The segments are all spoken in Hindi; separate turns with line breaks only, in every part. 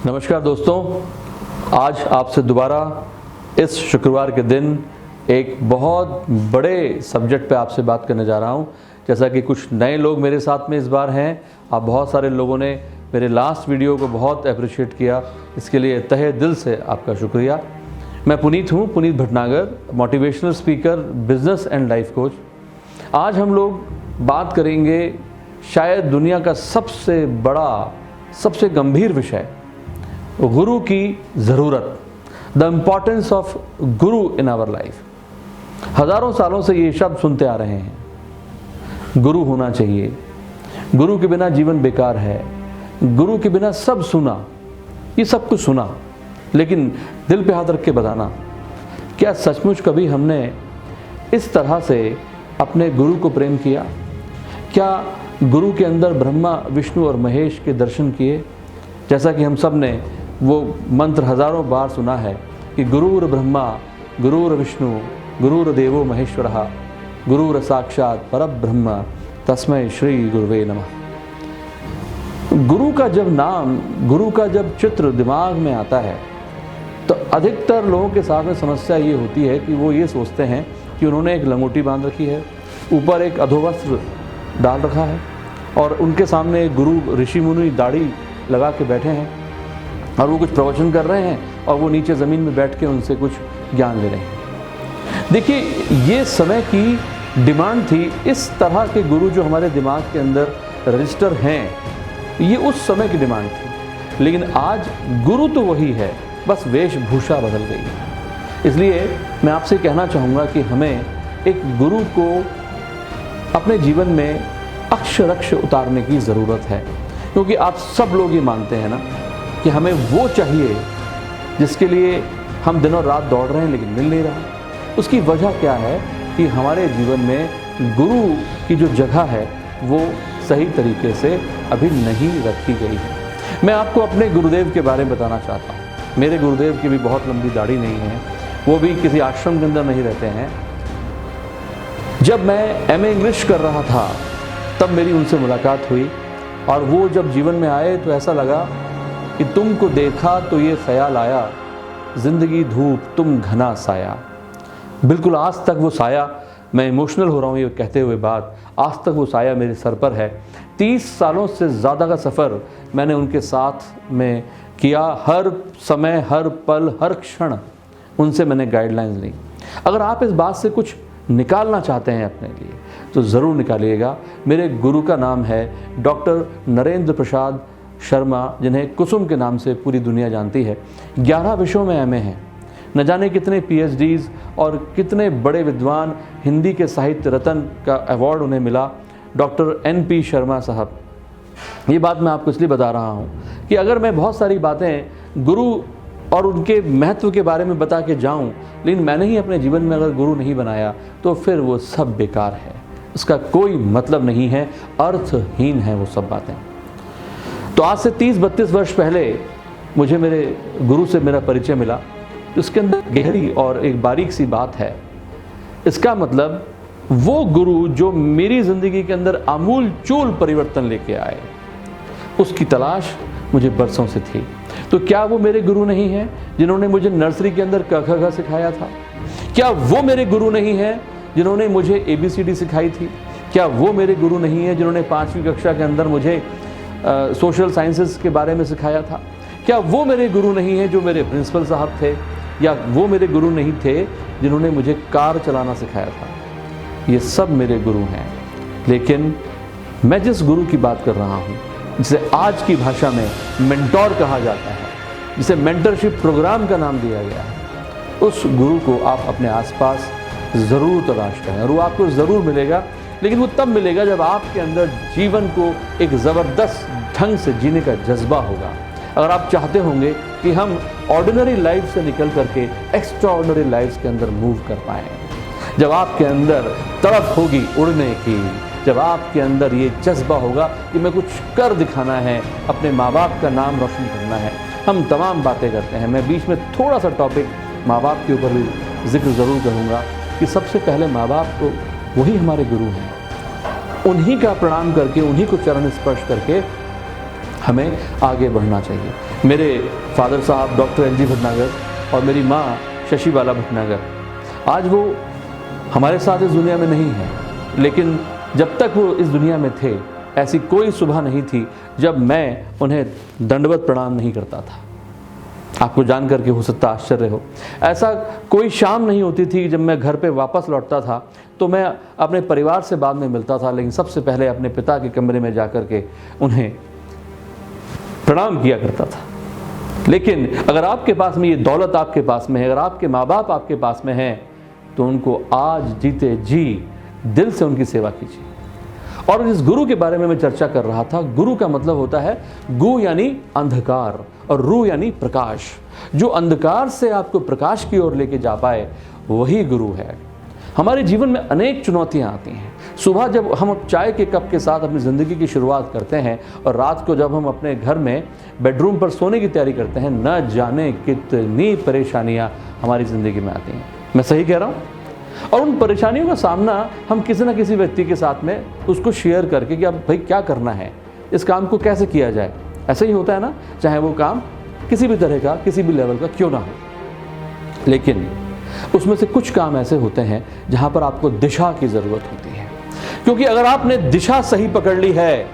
नमस्कार दोस्तों, आज आपसे दोबारा इस शुक्रवार के दिन एक बहुत बड़े सब्जेक्ट पे आपसे बात करने जा रहा हूँ। जैसा कि कुछ नए लोग मेरे साथ में इस बार हैं, आप बहुत सारे लोगों ने मेरे लास्ट वीडियो को बहुत अप्रिशिएट किया, इसके लिए तहे दिल से आपका शुक्रिया। मैं पुनीत हूँ, Puneet Bhatnagar, motivational speaker, business and life coach. आज हम लोग बात करेंगे शायद दुनिया का सबसे बड़ा, सबसे गंभीर विषय, गुरु की ज़रूरत, the importance of Guru in our life. हज़ारों सालों से ये शब्द सुनते आ रहे हैं, गुरु होना चाहिए, गुरु के बिना जीवन बेकार है, गुरु के बिना सब सुना, ये सब कुछ सुना, लेकिन दिल पे हाथ रख के बताना, क्या सचमुच कभी हमने इस तरह से अपने गुरु को प्रेम किया? क्या गुरु के अंदर ब्रह्मा, विष्णु और महेश के दर्शन किए? जैसा कि हम सब ने वो मंत्र हज़ारों बार सुना है कि गुरुर ब्रह्मा गुरुर विष्णु गुरुर्देवो महेश्वरः गुरुर साक्षात् परब्रह्म तस्मै श्री गुरुवे नमः। गुरु का जब नाम, गुरु का जब चित्र दिमाग में आता है तो अधिकतर लोगों के साथ में समस्या ये होती है कि वो ये सोचते हैं कि उन्होंने एक लंगोटी बांध रखी है, ऊपर एक अधोवस्त्र डाल रखा है और उनके सामने एक गुरु ऋषि मुनि दाढ़ी लगा के बैठे हैं और वो कुछ प्रवचन कर रहे हैं और वो नीचे ज़मीन में बैठ के उनसे कुछ ज्ञान ले रहे हैं। देखिए, ये समय की डिमांड थी, इस तरह के गुरु जो हमारे दिमाग के अंदर रजिस्टर हैं, ये उस समय की डिमांड थी। लेकिन आज गुरु तो वही है, बस वेशभूषा बदल गई है। इसलिए मैं आपसे कहना चाहूँगा कि हमें एक गुरु को अपने जीवन में अक्षरक्ष उतारने की ज़रूरत है, क्योंकि आप सब लोग ये मानते हैं ना कि हमें वो चाहिए जिसके लिए हम दिनों रात दौड़ रहे हैं लेकिन मिल नहीं रहा। उसकी वजह क्या है कि हमारे जीवन में गुरु की जो जगह है वो सही तरीके से अभी नहीं रखी गई है। मैं आपको अपने गुरुदेव के बारे में बताना चाहता हूँ। मेरे गुरुदेव की भी बहुत लंबी दाढ़ी नहीं है, वो भी किसी आश्रम के अंदर नहीं रहते हैं। जब मैं एमए इंग्लिश कर रहा था तब मेरी उनसे मुलाकात हुई और वो जब जीवन में आए तो ऐसा लगा कि तुमको देखा तो ये ख्याल आया, ज़िंदगी धूप तुम घना साया। बिल्कुल आज तक वो साया, मैं इमोशनल हो रहा हूँ ये कहते हुए बात, आज तक वो साया मेरे सर पर है। 30 सालों से ज़्यादा का सफ़र मैंने उनके साथ में किया, हर समय, हर पल, हर क्षण उनसे मैंने गाइडलाइंस ली। अगर आप इस बात से कुछ निकालना चाहते हैं अपने लिए तो ज़रूर निकालिएगा। मेरे गुरु का नाम है डॉक्टर नरेंद्र प्रसाद शर्मा, जिन्हें कुसुम के नाम से पूरी दुनिया जानती है। 11 विषयों में एमए हैं, न जाने कितने पीएचडीज़ और कितने बड़े विद्वान, हिंदी के साहित्य रत्न का अवार्ड उन्हें मिला, डॉक्टर एनपी शर्मा साहब। ये बात मैं आपको इसलिए बता रहा हूँ कि अगर मैं बहुत सारी बातें गुरु और उनके महत्व के बारे में बता के जाऊँ, लेकिन मैंने ही अपने जीवन में अगर गुरु नहीं बनाया तो फिर वो सब बेकार है, उसका कोई मतलब नहीं है, अर्थहीन है वो सब बातें। तो आज से 30-32 वर्ष पहले मुझे मेरे गुरु से मेरा परिचय मिला। उसके अंदर गहरी और एक बारीक सी बात है। इसका मतलब वो गुरु जो मेरी ज़िंदगी के अंदर आमूल चूल परिवर्तन लेके आए, उसकी तलाश मुझे बरसों से थी। तो क्या वो मेरे गुरु नहीं हैं जिन्होंने मुझे नर्सरी के अंदर क ख ग सिखाया था? क्या वो मेरे गुरु नहीं हैं जिन्होंने मुझे ABCD सिखाई थी? क्या वो मेरे गुरु नहीं हैं जिन्होंने 5वीं कक्षा के अंदर मुझे सोशल साइंसेस के बारे में सिखाया था? क्या वो मेरे गुरु नहीं हैं जो मेरे प्रिंसिपल साहब थे? या वो मेरे गुरु नहीं थे जिन्होंने मुझे कार चलाना सिखाया था? ये सब मेरे गुरु हैं। लेकिन मैं जिस गुरु की बात कर रहा हूँ, जिसे आज की भाषा में मेंटोर कहा जाता है, जिसे मेंटरशिप प्रोग्राम का नाम दिया गया है, उस गुरु को आप अपने आसपास ज़रूर तलाश करें और वो आपको ज़रूर मिलेगा। लेकिन वो तब मिलेगा जब आपके अंदर जीवन को एक ज़बरदस्त ढंग से जीने का जज्बा होगा। अगर आप चाहते होंगे कि हम ऑर्डिनरी लाइफ से निकल करके एक्स्ट्रा ऑर्डिनरी लाइफ के अंदर मूव कर पाएँ, जब आपके अंदर तड़प होगी उड़ने की, जब आपके अंदर ये जज्बा होगा कि मैं कुछ कर दिखाना है, अपने माँ बाप का नाम रोशन करना है। हम तमाम बातें करते हैं, मैं बीच में थोड़ा सा टॉपिक माँ बाप के ऊपर भी जिक्र ज़रूर करूँगा कि सबसे पहले माँ बाप तो वही हमारे गुरु हैं। उन्हीं का प्रणाम करके, उन्हीं को चरण स्पर्श करके हमें आगे बढ़ना चाहिए। मेरे फादर साहब डॉक्टर एल.जी. भटनागर और मेरी माँ शशि बाला भटनागर, आज वो हमारे साथ इस दुनिया में नहीं है, लेकिन जब तक वो इस दुनिया में थे ऐसी कोई सुबह नहीं थी जब मैं उन्हें दंडवत प्रणाम नहीं करता था। आपको जान करके हो सकता आश्चर्य हो, ऐसा कोई शाम नहीं होती थी जब मैं घर पे वापस लौटता था तो मैं अपने परिवार से बाद में मिलता था, लेकिन सबसे पहले अपने पिता के कमरे में जा कर के उन्हें प्रणाम किया करता था। लेकिन अगर आपके पास में ये दौलत आपके पास में है, अगर आपके माँ बाप आपके पास में हैं, तो उनको आज जीते जी दिल से उनकी सेवा कीजिए। और जिस गुरु के बारे में मैं चर्चा कर रहा था, गुरु का मतलब होता है गु यानी अंधकार और रू यानी प्रकाश। जो अंधकार से आपको प्रकाश की ओर लेके जा पाए वही गुरु है। हमारे जीवन में अनेक चुनौतियां आती हैं। सुबह जब हम चाय के कप के साथ अपनी ज़िंदगी की शुरुआत करते हैं और रात को जब हम अपने घर में बेडरूम पर सोने की तैयारी करते हैं, न जाने कितनी परेशानियां हमारी ज़िंदगी में आती हैं। मैं सही कह रहा हूँ? और उन परेशानियों का सामना हम किसी न किसी व्यक्ति के साथ में उसको शेयर करके कि अब भाई क्या करना है, इस काम को कैसे किया जाए। ऐसा ही होता है ना, चाहे वो काम किसी भी तरह का, किसी भी लेवल का क्यों ना हो। लेकिन उसमें से कुछ काम ऐसे होते हैं जहां पर आपको दिशा की ज़रूरत होती है, क्योंकि अगर आपने दिशा सही पकड़ ली है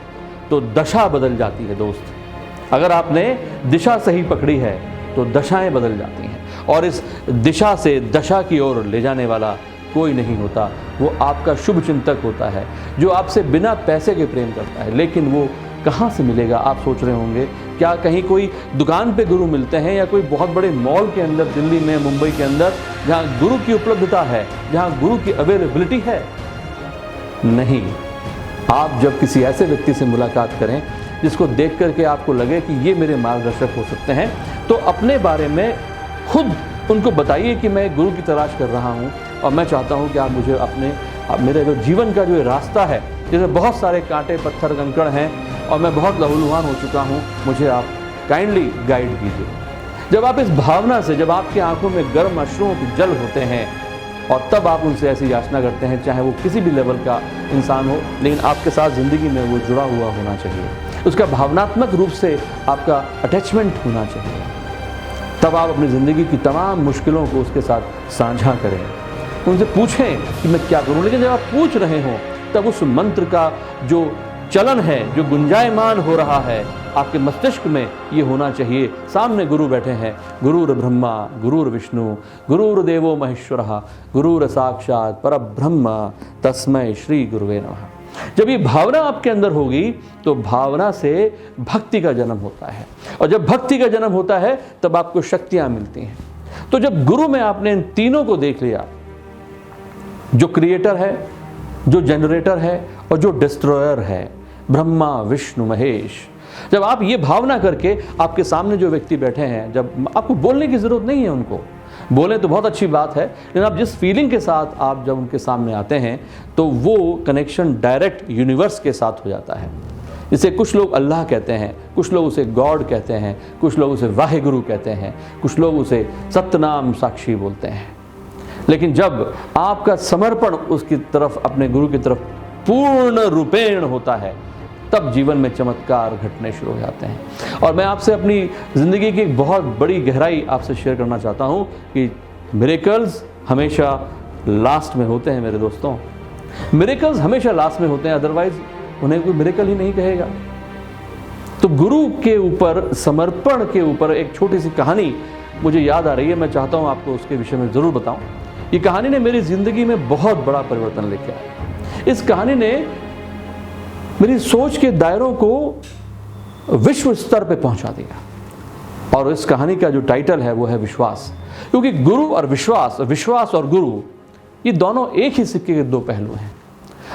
तो दशा बदल जाती है दोस्त। अगर आपने दिशा सही पकड़ी है तो दशाएं बदल जाती हैं, और इस दिशा से दशा की ओर ले जाने वाला कोई नहीं होता, वो आपका शुभ चिंतक होता है जो आपसे बिना पैसे के प्रेम करता है। लेकिन वो कहाँ से मिलेगा, आप सोच रहे होंगे। क्या कहीं कोई दुकान पे गुरु मिलते हैं या कोई बहुत बड़े मॉल के अंदर, दिल्ली में, मुंबई के अंदर, जहाँ गुरु की उपलब्धता है, जहाँ गुरु की अवेलेबिलिटी है? नहीं। आप जब किसी ऐसे व्यक्ति से मुलाकात करें जिसको देख करके आपको लगे कि ये मेरे मार्गदर्शक हो सकते हैं, तो अपने बारे में खुद उनको बताइए कि मैं गुरु की तलाश कर रहा हूँ और मैं चाहता हूँ कि आप मुझे मेरे जो जीवन का जो रास्ता है, जैसे बहुत सारे कांटे पत्थर कंकड़ हैं और मैं बहुत लहूलुहान हो चुका हूँ, मुझे आप काइंडली गाइड कीजिए। जब आप इस भावना से, जब आपकी आंखों में गर्म अश्रुओं के जल होते हैं और तब आप उनसे ऐसी याचना करते हैं, चाहे वो किसी भी लेवल का इंसान हो, लेकिन आपके साथ ज़िंदगी में वो जुड़ा हुआ होना चाहिए, उसका भावनात्मक रूप से आपका अटैचमेंट होना चाहिए, तब आप अपनी ज़िंदगी की तमाम मुश्किलों को उसके साथ साझा करें। उनसे पूछें कि मैं क्या करूं। लेकिन जब आप पूछ रहे हो तब उस मंत्र का जो चलन है, जो गुंजायमान हो रहा है आपके मस्तिष्क में, ये होना चाहिए सामने गुरु बैठे हैं, गुरुर ब्रह्मा गुरुर विष्णु गुरुर देवो महेश्वरः गुरुर साक्षात परब्रह्म तस्मै श्री गुरुवे नमः। जब ये भावना आपके अंदर होगी तो भावना से भक्ति का जन्म होता है, और जब भक्ति का जन्म होता है तब आपको शक्तियां मिलती हैं। तो जब गुरु में आपने इन तीनों को देख लिया, जो क्रिएटर है, जो जनरेटर है और जो डिस्ट्रॉयर है, ब्रह्मा विष्णु महेश, जब आप ये भावना करके आपके सामने जो व्यक्ति बैठे हैं, जब आपको बोलने की जरूरत नहीं है, उनको बोलें तो बहुत अच्छी बात है, लेकिन आप जिस फीलिंग के साथ आप जब उनके सामने आते हैं तो वो कनेक्शन डायरेक्ट यूनिवर्स के साथ हो जाता है। इसे कुछ लोग अल्लाह कहते हैं, कुछ लोग उसे गॉड कहते हैं, कुछ लोग उसे वाहेगुरु कहते हैं, कुछ लोग उसे सतनाम साक्षी बोलते हैं। लेकिन जब आपका समर्पण उसकी तरफ, अपने गुरु की तरफ पूर्ण रूपेण होता है, तब जीवन में चमत्कार घटने शुरू हो जाते हैं। और मैं आपसे अपनी ज़िंदगी की एक बहुत बड़ी गहराई आपसे शेयर करना चाहता हूँ कि मिरेकल्स हमेशा लास्ट में होते हैं मेरे दोस्तों। मिरेकल्स हमेशा लास्ट में होते हैं, अदरवाइज उन्हें कोई मिरेकल ही नहीं कहेगा। तो गुरु के ऊपर, समर्पण के ऊपर एक छोटी सी कहानी मुझे याद आ रही है, मैं चाहता हूँ आपको उसके विषय में ज़रूर बताऊँ। ये कहानी ने मेरी ज़िंदगी में बहुत बड़ा परिवर्तन लेके आया। इस कहानी ने मेरी सोच के दायरों को विश्व स्तर पे पहुंचा दिया। और इस कहानी का जो टाइटल है वो है विश्वास। क्योंकि गुरु और विश्वास, विश्वास और गुरु, ये दोनों एक ही सिक्के के दो पहलू हैं।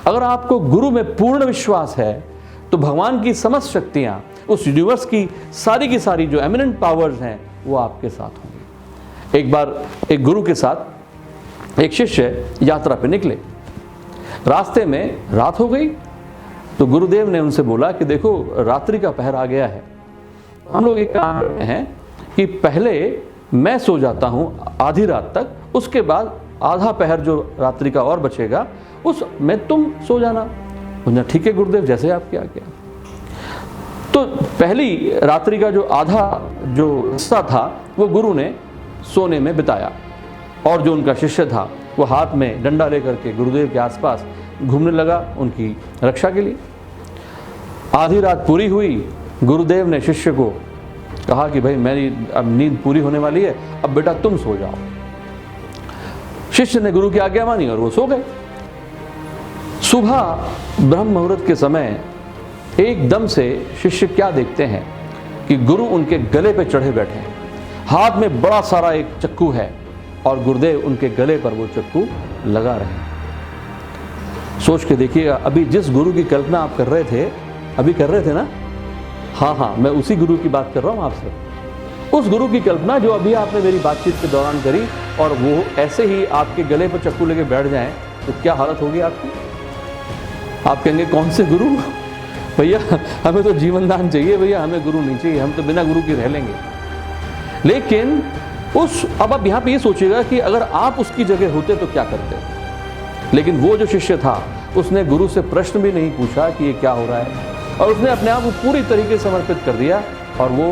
अगर आपको गुरु में पूर्ण विश्वास है तो भगवान की समस्त शक्तियाँ, उस यूनिवर्स की सारी जो एमिनेंट पावर्स हैं, वो आपके साथ होंगी। एक बार एक गुरु के साथ एक शिष्य यात्रा पे निकले। रास्ते में रात हो गई तो गुरुदेव ने उनसे बोला कि देखो, रात्रि का पहर आ गया है, हम लोग एक काम करते हैं कि पहले मैं सो जाता हूँ आधी रात तक, उसके बाद आधा पहर जो रात्रि का और बचेगा उस में तुम सो जाना। उन्होंने ठीक है गुरुदेव, जैसे आपकी आज्ञा। तो पहली रात्रि का जो आधा जो हिस्सा था वो गुरु ने सोने में बिताया, और जो उनका शिष्य था वो हाथ में डंडा लेकर के गुरुदेव के आसपास घूमने लगा उनकी रक्षा के लिए। आधी रात पूरी हुई, गुरुदेव ने शिष्य को कहा कि भाई मेरी अब नींद पूरी होने वाली है, अब बेटा तुम सो जाओ। शिष्य ने गुरु की आज्ञा मानी और वो सो गए। सुबह ब्रह्म मुहूर्त के समय एकदम से शिष्य क्या देखते हैं कि गुरु उनके गले पे चढ़े बैठे हैं, हाथ में बड़ा सारा एक चक्कू है और गुरुदेव उनके गले पर वो चक्कू लगा रहे हैं। सोच के देखिएगा, अभी जिस गुरु की कल्पना आप कर रहे थे, अभी कर रहे थे ना, हाँ, मैं उसी गुरु की बात कर रहा हूँ आपसे। उस गुरु की कल्पना जो अभी आपने मेरी बातचीत के दौरान करी, और वो ऐसे ही आपके गले पर चक्कू लेके बैठ जाएं तो क्या हालत होगी आपकी? आप कहेंगे कौन से गुरु भैया, हमें तो जीवन दान चाहिए भैया, हमें गुरु नहीं चाहिए, हम तो बिना गुरु के रह लेंगे। लेकिन अब आप यहाँ पे ये सोचिएगा कि अगर आप उसकी जगह होते तो क्या करते। लेकिन वो जो शिष्य था उसने गुरु से प्रश्न भी नहीं पूछा कि ये क्या हो रहा है, और उसने अपने आप को पूरी तरीके से समर्पित कर दिया, और वो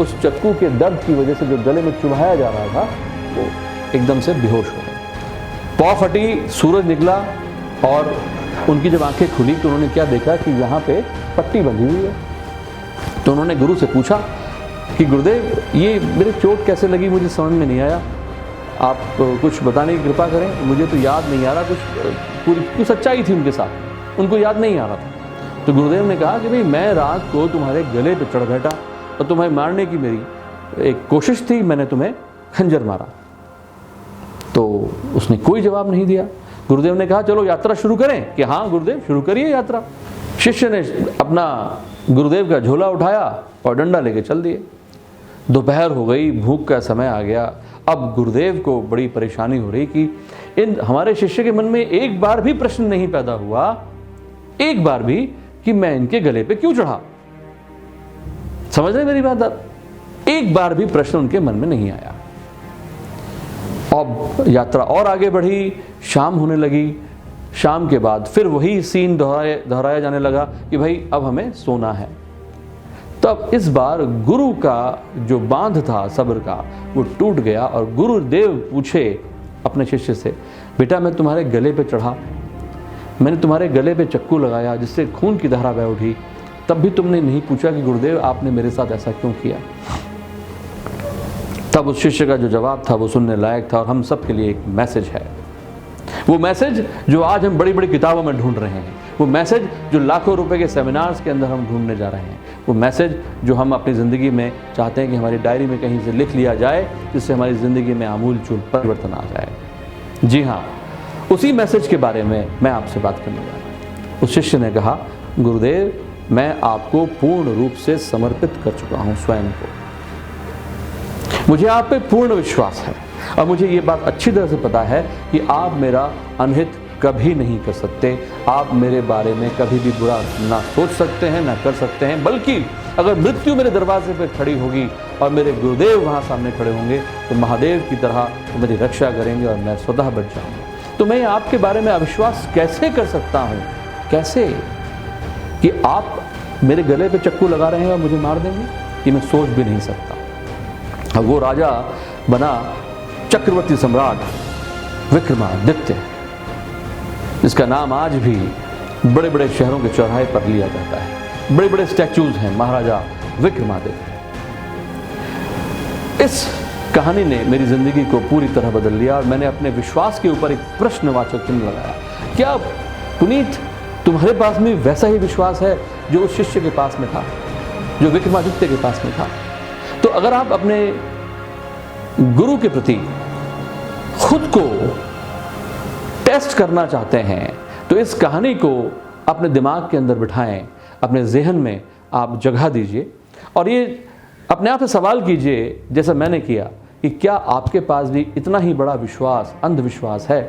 उस चक्कू के दर्द की वजह से जो गले में चुभाया जा रहा था वो एकदम से बेहोश हो गए। पौ फटी, सूरज निकला, और उनकी जब आंखें खुली तो उन्होंने क्या देखा कि यहाँ पे पट्टी बंधी हुई है। तो उन्होंने गुरु से पूछा कि गुरुदेव ये मेरे चोट कैसे लगी, मुझे समझ में नहीं आया, आप कुछ बताने की कृपा करें, मुझे तो याद नहीं आ रहा, कुछ सच्चाई थी उनके साथ, उनको याद नहीं आ रहा था। तो गुरुदेव ने कहा कि भाई मैं रात को तुम्हारे गले पे चढ़ बैठा और तुम्हें मारने की मेरी एक कोशिश थी, मैंने तुम्हें खंजर मारा। तो उसने कोई जवाब नहीं दिया। गुरुदेव ने कहा चलो यात्रा शुरू करें, कि हाँ गुरुदेव शुरू करिए यात्रा। शिष्य ने अपना गुरुदेव का झोला उठाया और डंडा लेके चल दिए। दोपहर हो गई, भूख का समय आ गया। अब गुरुदेव को बड़ी परेशानी हो रही कि हमारे शिष्य के मन में एक बार भी प्रश्न नहीं पैदा हुआ, एक बार भी, कि मैं इनके गले पे क्यों चढ़ा। समझ रहे मेरी बात आप? एक बार भी प्रश्न उनके मन में नहीं आया। अब यात्रा और आगे बढ़ी, शाम होने लगी। शाम के बाद फिर वही सीन दोहराया जाने लगा कि भाई अब हमें सोना है। तब इस बार गुरु का जो बांध था सब्र का वो टूट गया, और गुरुदेव पूछे अपने शिष्य से, बेटा मैं तुम्हारे गले पे चढ़ा, मैंने तुम्हारे गले पे चक्कू लगाया जिससे खून की धारा बह उठी, तब भी तुमने नहीं पूछा कि गुरुदेव आपने मेरे साथ ऐसा क्यों किया। तब उस शिष्य का जो जवाब था वो सुनने लायक था, और हम सब के लिए एक मैसेज है। वो मैसेज जो आज हम बड़ी बड़ी किताबों में ढूंढ रहे हैं, वो मैसेज जो लाखों रुपए के सेमिनार्स के अंदर हम ढूंढने जा रहे हैं, वो मैसेज जो हम अपनी ज़िंदगी में चाहते हैं कि हमारी डायरी में कहीं से लिख लिया जाए, जिससे हमारी ज़िंदगी में आमूल-चूल परिवर्तन आ जाए। जी हाँ, उसी मैसेज के बारे में मैं आपसे बात करने जा रहा हूँ। उस शिष्य ने कहा, गुरुदेव मैं आपको पूर्ण रूप से समर्पित कर चुका हूँ स्वयं को, मुझे आप पे पूर्ण विश्वास है, और मुझे ये बात अच्छी तरह से पता है कि आप मेरा अनहित कभी नहीं कर सकते, आप मेरे बारे में कभी भी बुरा ना सोच सकते हैं ना कर सकते हैं, बल्कि अगर मृत्यु मेरे दरवाजे पर खड़ी होगी और मेरे गुरुदेव वहाँ सामने खड़े होंगे तो महादेव की तरह तो मेरी रक्षा करेंगे और मैं स्वतः बच जाऊँगा। तो मैं आपके बारे में अविश्वास कैसे कर सकता हूँ, कैसे कि आप मेरे गले पे चक्कू लगा रहे हैं और मुझे मार देंगे, कि मैं सोच भी नहीं सकता। अब वो राजा बना चक्रवर्ती सम्राट विक्रमादित्य, जिसका नाम आज भी बड़े बड़े शहरों के चौराहे पर लिया जाता है। बड़े बड़े स्टैचूज हैं महाराजा विक्रमादित्य। इस कहानी ने मेरी जिंदगी को पूरी तरह बदल लिया, और मैंने अपने विश्वास के ऊपर एक प्रश्नवाचक चिन्ह लगाया। क्या पुनीत तुम्हारे पास में वैसा ही विश्वास है जो उस शिष्य के पास में था, जो विक्रमादित्य के पास में था? तो अगर आप अपने गुरु के प्रति खुद को टेस्ट करना चाहते हैं तो इस कहानी को अपने दिमाग के अंदर बिठाएं, अपने जहन में आप जगह दीजिए, और ये अपने आप से सवाल कीजिए जैसा मैंने किया कि क्या आपके पास भी इतना ही बड़ा विश्वास, अंधविश्वास है?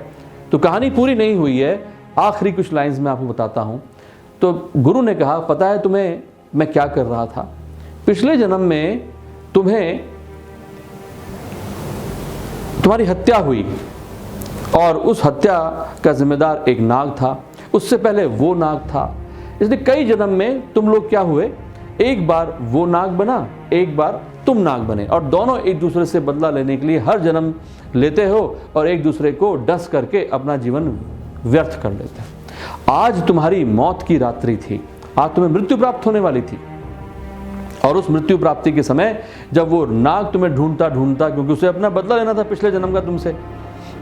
तो कहानी पूरी नहीं हुई है, आखिरी कुछ लाइंस में आपको बताता हूँ। तो गुरु ने कहा, पता है तुम्हें मैं क्या कर रहा था? पिछले जन्म में तुम्हारी हत्या हुई, और उस हत्या का जिम्मेदार एक नाग था, उससे पहले वो नाग था, इसलिए कई जन्म में तुम लोग क्या हुए, एक बार वो नाग बना, एक बार तुम नाग बने, और दोनों एक दूसरे से बदला लेने के लिए हर जन्म लेते हो और एक दूसरे को डस करके अपना जीवन व्यर्थ कर लेते हो। आज तुम्हारी मौत की रात्रि थी, आज तुम्हें मृत्यु प्राप्त होने वाली थी, और उस मृत्यु प्राप्ति के समय जब वो नाग तुम्हें ढूंढता ढूंढता, क्योंकि उसे अपना बदला लेना था पिछले जन्म का तुमसे,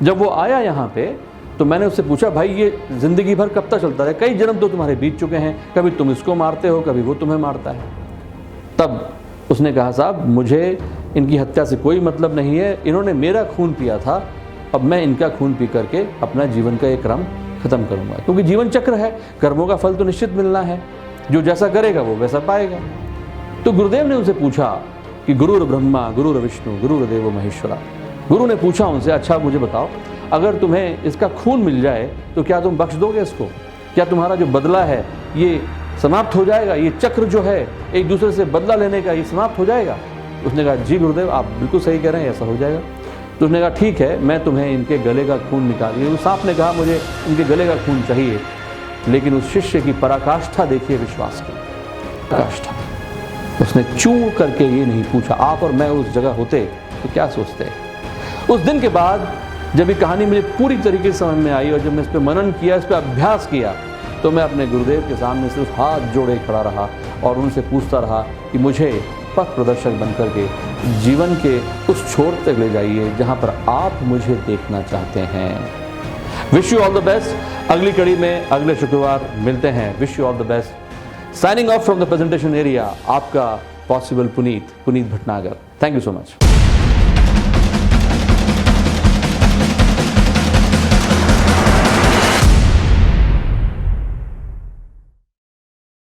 जब वो आया यहाँ पे तो मैंने उससे पूछा, भाई ये जिंदगी भर कब तक चलता है? कई जन्म तो तुम्हारे बीत चुके हैं, कभी तुम इसको मारते हो, कभी वो तुम्हें मारता है। तब उसने कहा, साहब मुझे इनकी हत्या से कोई मतलब नहीं है, इन्होंने मेरा खून पिया था, अब मैं इनका खून पी करके अपना जीवन का एक क्रम खत्म करूंगा, क्योंकि जीवन चक्र है, कर्मों का फल तो निश्चित मिलना है, जो जैसा करेगा वो वैसा पाएगा। तो गुरुदेव ने उनसे पूछा कि गुरुर ब्रह्मा गुरुर विष्णु गुरुर्देवो महेश्वरा। गुरु ने पूछा उनसे, अच्छा मुझे बताओ, अगर तुम्हें इसका खून मिल जाए तो क्या तुम बख्श दोगे इसको? क्या तुम्हारा जो बदला है ये समाप्त हो जाएगा? ये चक्र जो है एक दूसरे से बदला लेने का, ये समाप्त हो जाएगा? उसने कहा, जी गुरुदेव आप बिल्कुल सही कह रहे हैं, ऐसा हो जाएगा। तो उसने कहा, ठीक है, मैं तुम्हें इनके गले का खून निकालिए। उस सांप ने कहा, मुझे इनके गले का खून चाहिए, लेकिन उस शिष्य की पराकाष्ठा देखिए, विश्वास की पराकाष्ठा। उसने चूं करके ये नहीं पूछा, आप और मैं उस जगह होते तो क्या सोचते। उस दिन के बाद जब ये कहानी मुझे पूरी तरीके से समझ में आई और जब मैं इस पर मनन किया, इस पर अभ्यास किया, तो मैं अपने गुरुदेव के सामने सिर्फ हाथ जोड़े खड़ा रहा और उनसे पूछता रहा कि मुझे पथ प्रदर्शक बन करके जीवन के उस छोर तक ले जाइए जहाँ पर आप मुझे देखना चाहते हैं। Wish you all the best. अगली कड़ी में अगले शुक्रवार मिलते हैं। Wish you all the best. Signing off from the presentation area, आपका possible Puneet Bhatnagar. Thank you so much.